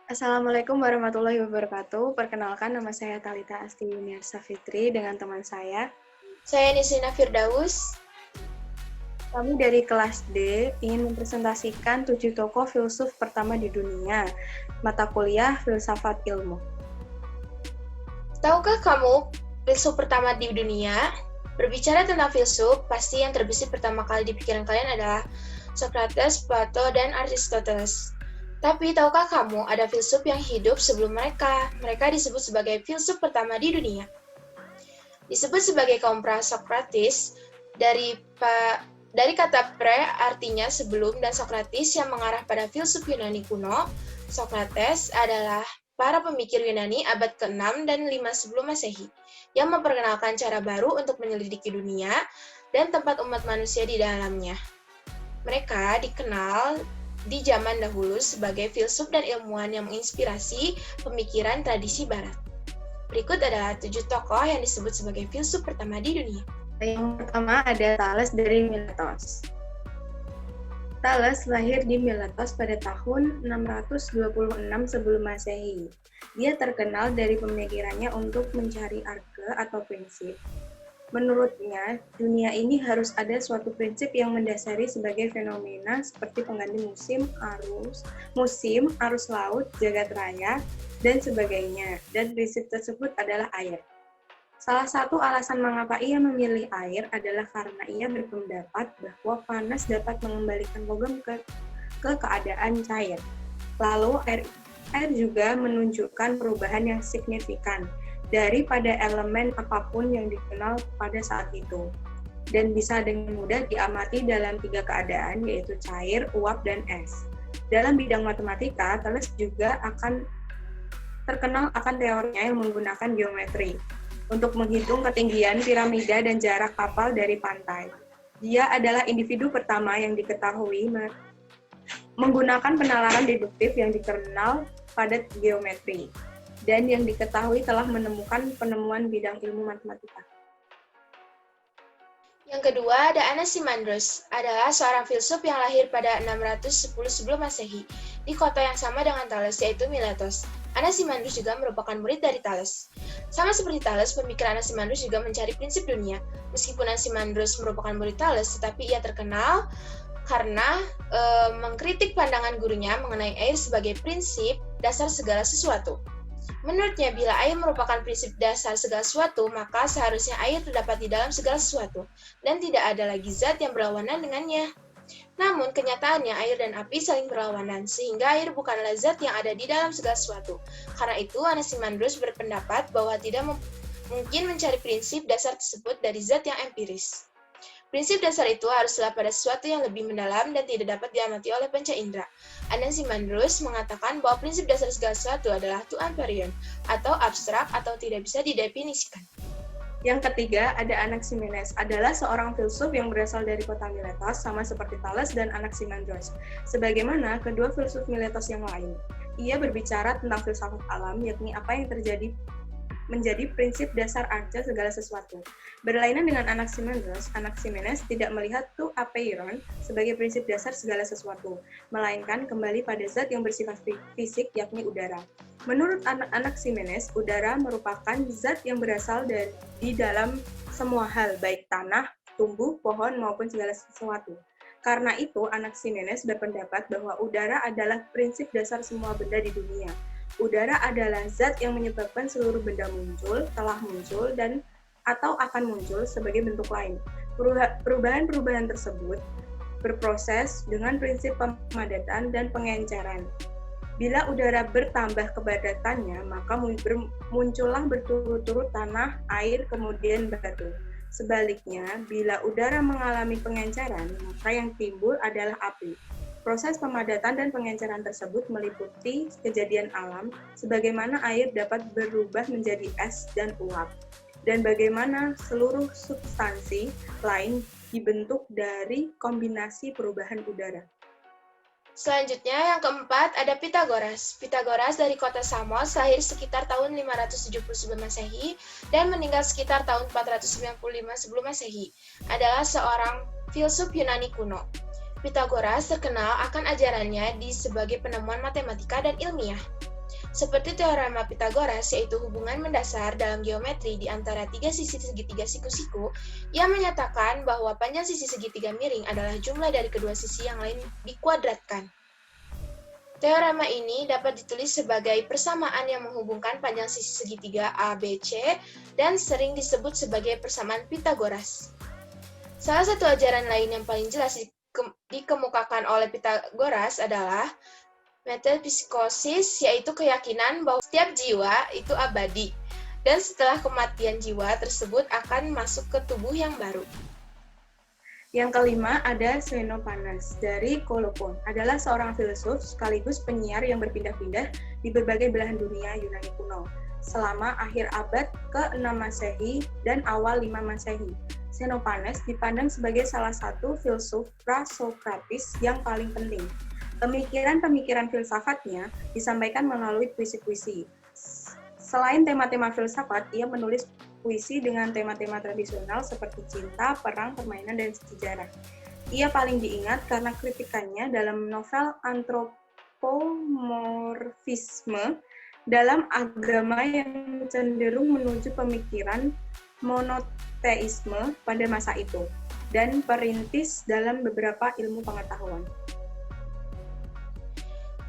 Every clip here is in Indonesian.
Assalamualaikum warahmatullahi wabarakatuh. Perkenalkan, nama saya Thalita Asti Yuniarsa Fitri dengan teman saya. Saya Nisrina Firdaus. Kami dari kelas D ingin mempresentasikan 7 tokoh filsuf pertama di dunia, mata kuliah Filsafat Ilmu. Tahukah kamu filsuf pertama di dunia? Berbicara tentang filsuf, pasti yang terbesit pertama kali di pikiran kalian adalah Socrates, Plato, dan Aristoteles. Tapi tahukah kamu ada filsuf yang hidup sebelum mereka? Mereka disebut sebagai filsuf pertama di dunia. Disebut sebagai kaum pra-Sokrates dari kata pre artinya sebelum dan Sokrates yang mengarah pada filsuf Yunani kuno. Sokrates adalah para pemikir Yunani abad ke-6 dan 5 sebelum Masehi yang memperkenalkan cara baru untuk menyelidiki dunia dan tempat umat manusia di dalamnya. Mereka dikenal di zaman dahulu sebagai filsuf dan ilmuwan yang menginspirasi pemikiran tradisi barat. Berikut adalah 7 tokoh yang disebut sebagai filsuf pertama di dunia. Yang pertama ada Thales dari Miletos. Thales lahir di Miletos pada tahun 626 sebelum Masehi. Dia terkenal dari pemikirannya untuk mencari arke atau prinsip. Menurutnya, dunia ini harus ada suatu prinsip yang mendasari sebagai fenomena seperti pengganti musim, arus laut, jagat raya, dan sebagainya. Dan prinsip tersebut adalah air. Salah satu alasan mengapa ia memilih air adalah karena ia berpendapat bahwa panas dapat mengembalikan logam ke keadaan cair. Lalu air juga menunjukkan perubahan yang signifikan daripada elemen apapun yang dikenal pada saat itu, dan bisa dengan mudah diamati dalam 3 keadaan, yaitu cair, uap, dan es. Dalam bidang matematika, Thales juga terkenal akan teorinya yang menggunakan geometri untuk menghitung ketinggian piramida dan jarak kapal dari pantai. Dia adalah individu pertama yang diketahui menggunakan penalaran deduktif yang dikenal pada geometri, dan yang diketahui telah menemukan penemuan bidang ilmu matematika. Yang kedua ada Anaximandros, adalah seorang filsuf yang lahir pada 610 sebelum Masehi di kota yang sama dengan Thales, yaitu Miletos. Anaximandros juga merupakan murid dari Thales. Sama seperti Thales, pemikiran Anaximandros juga mencari prinsip dunia. Meskipun Anaximandros merupakan murid Thales, tetapi ia terkenal karena mengkritik pandangan gurunya mengenai air sebagai prinsip dasar segala sesuatu. Menurutnya, bila air merupakan prinsip dasar segala sesuatu, maka seharusnya air terdapat di dalam segala sesuatu, dan tidak ada lagi zat yang berlawanan dengannya. Namun, kenyataannya air dan api saling berlawanan, sehingga air bukanlah zat yang ada di dalam segala sesuatu. Karena itu, Anaximandros berpendapat bahwa tidak mungkin mencari prinsip dasar tersebut dari zat yang empiris. Prinsip dasar itu haruslah pada sesuatu yang lebih mendalam dan tidak dapat diamati oleh panca indera. Anaximandros mengatakan bahwa prinsip dasar segala sesuatu adalah tu amperion, atau abstrak atau tidak bisa didefinisikan. Yang ketiga ada Anaximenes, adalah seorang filsuf yang berasal dari kota Miletos, sama seperti Thales dan Anaximandros. Sebagaimana kedua filsuf Miletos yang lain, ia berbicara tentang filsafat alam, yakni apa yang terjadi menjadi prinsip dasar arca segala sesuatu. Berlainan dengan Anaximandros, Anaximenes tidak melihat tu apeiron sebagai prinsip dasar segala sesuatu, melainkan kembali pada zat yang bersifat fisik, yakni udara. Menurut Anaximenes, udara merupakan zat yang berasal di dalam semua hal, baik tanah, tumbuh, pohon, maupun segala sesuatu. Karena itu, Anaximenes berpendapat bahwa udara adalah prinsip dasar semua benda di dunia. Udara adalah zat yang menyebabkan seluruh benda muncul, telah muncul, dan atau akan muncul sebagai bentuk lain. Perubahan-perubahan tersebut berproses dengan prinsip pemadatan dan pengenceran. Bila udara bertambah kepadatannya, maka muncullah berturut-turut tanah, air, kemudian batu. Sebaliknya, bila udara mengalami pengenceran, maka yang timbul adalah api. Proses pemadatan dan pengenceran tersebut meliputi kejadian alam, sebagaimana air dapat berubah menjadi es dan uap, dan bagaimana seluruh substansi lain dibentuk dari kombinasi perubahan udara. Selanjutnya, yang keempat ada Pitagoras. Pitagoras dari kota Samos, lahir sekitar tahun 570 sebelum Masehi dan meninggal sekitar tahun 495 sebelum Masehi. Adalah seorang filsuf Yunani kuno. Pitagoras terkenal akan ajarannya sebagai penemuan matematika dan ilmiah. Seperti teorema Pitagoras, yaitu hubungan mendasar dalam geometri di antara tiga sisi segitiga siku-siku, ia menyatakan bahwa panjang sisi segitiga miring adalah jumlah dari kedua sisi yang lain dikuadratkan. Teorema ini dapat ditulis sebagai persamaan yang menghubungkan panjang sisi segitiga ABC dan sering disebut sebagai persamaan Pitagoras. Salah satu ajaran lain yang paling jelas dikemukakan oleh Pitagoras adalah metempsychosis, yaitu keyakinan bahwa setiap jiwa itu abadi, dan setelah kematian jiwa tersebut akan masuk ke tubuh yang baru. Yang kelima ada Xenophanes dari Kolopon, adalah seorang filsuf sekaligus penyiar yang berpindah-pindah di berbagai belahan dunia Yunani kuno selama akhir abad ke-6 Masehi dan awal 5 Masehi. Xenophanes dipandang sebagai salah satu filsuf pra-Sokratis yang paling penting. Pemikiran-pemikiran filsafatnya disampaikan melalui puisi-puisi. Selain tema-tema filsafat, ia menulis puisi dengan tema-tema tradisional seperti cinta, perang, permainan, dan sejarah. Ia paling diingat karena kritikannya dalam novel Antropomorfisme dalam agama yang cenderung menuju pemikiran monoteisme pada masa itu, dan perintis dalam beberapa ilmu pengetahuan.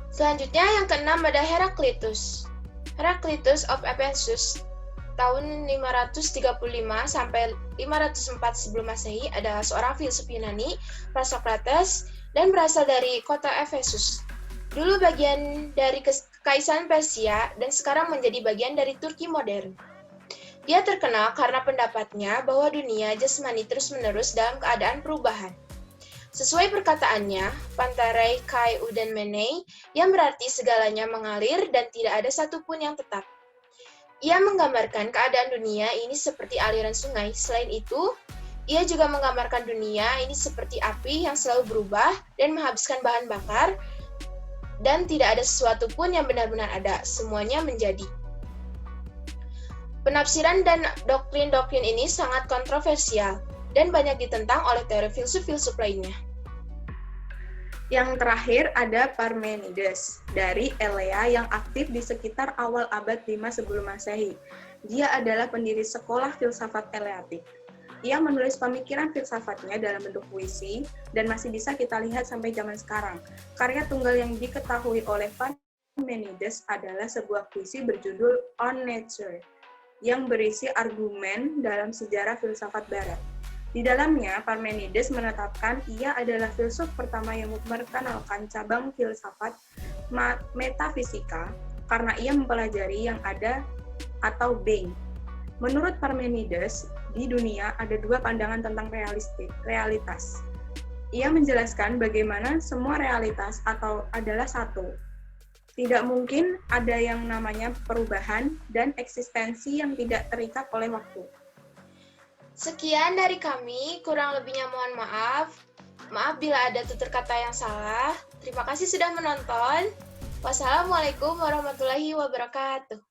Selanjutnya yang keenam ada Heraklitus. Heraklitus of Ephesus tahun 535 sampai 504 sebelum Masehi adalah seorang filsuf Yunani, pra-Sokrates, dan berasal dari kota Efesus. Dulu bagian dari Kekaisaran Persia dan sekarang menjadi bagian dari Turki modern. Dia terkenal karena pendapatnya bahwa dunia jasmani terus-menerus dalam keadaan perubahan. Sesuai perkataannya, Pantarei kai uden menei, yang berarti segalanya mengalir dan tidak ada satupun yang tetap. Ia menggambarkan keadaan dunia ini seperti aliran sungai. Selain itu, ia juga menggambarkan dunia ini seperti api yang selalu berubah dan menghabiskan bahan bakar, dan tidak ada sesuatu pun yang benar-benar ada, semuanya menjadi. Penafsiran dan doktrin-doktrin ini sangat kontroversial dan banyak ditentang oleh teori filsuf-filsuf lainnya. Yang terakhir ada Parmenides dari Elea yang aktif di sekitar awal abad 5 sebelum Masehi. Dia adalah pendiri sekolah filsafat Eleatik. Ia menulis pemikiran filsafatnya dalam bentuk puisi dan masih bisa kita lihat sampai zaman sekarang. Karya tunggal yang diketahui oleh Parmenides adalah sebuah puisi berjudul On Nature yang berisi argumen dalam sejarah filsafat barat. Di dalamnya, Parmenides menetapkan ia adalah filsuf pertama yang memperkenalkan cabang filsafat metafisika karena ia mempelajari yang ada atau being. Menurut Parmenides, di dunia ada dua pandangan tentang realitas. Ia menjelaskan bagaimana semua realitas atau adalah satu. Tidak mungkin ada yang namanya perubahan dan eksistensi yang tidak terikat oleh waktu. Sekian dari kami, kurang lebihnya mohon maaf. Maaf bila ada tutur kata yang salah. Terima kasih sudah menonton. Wassalamualaikum warahmatullahi wabarakatuh.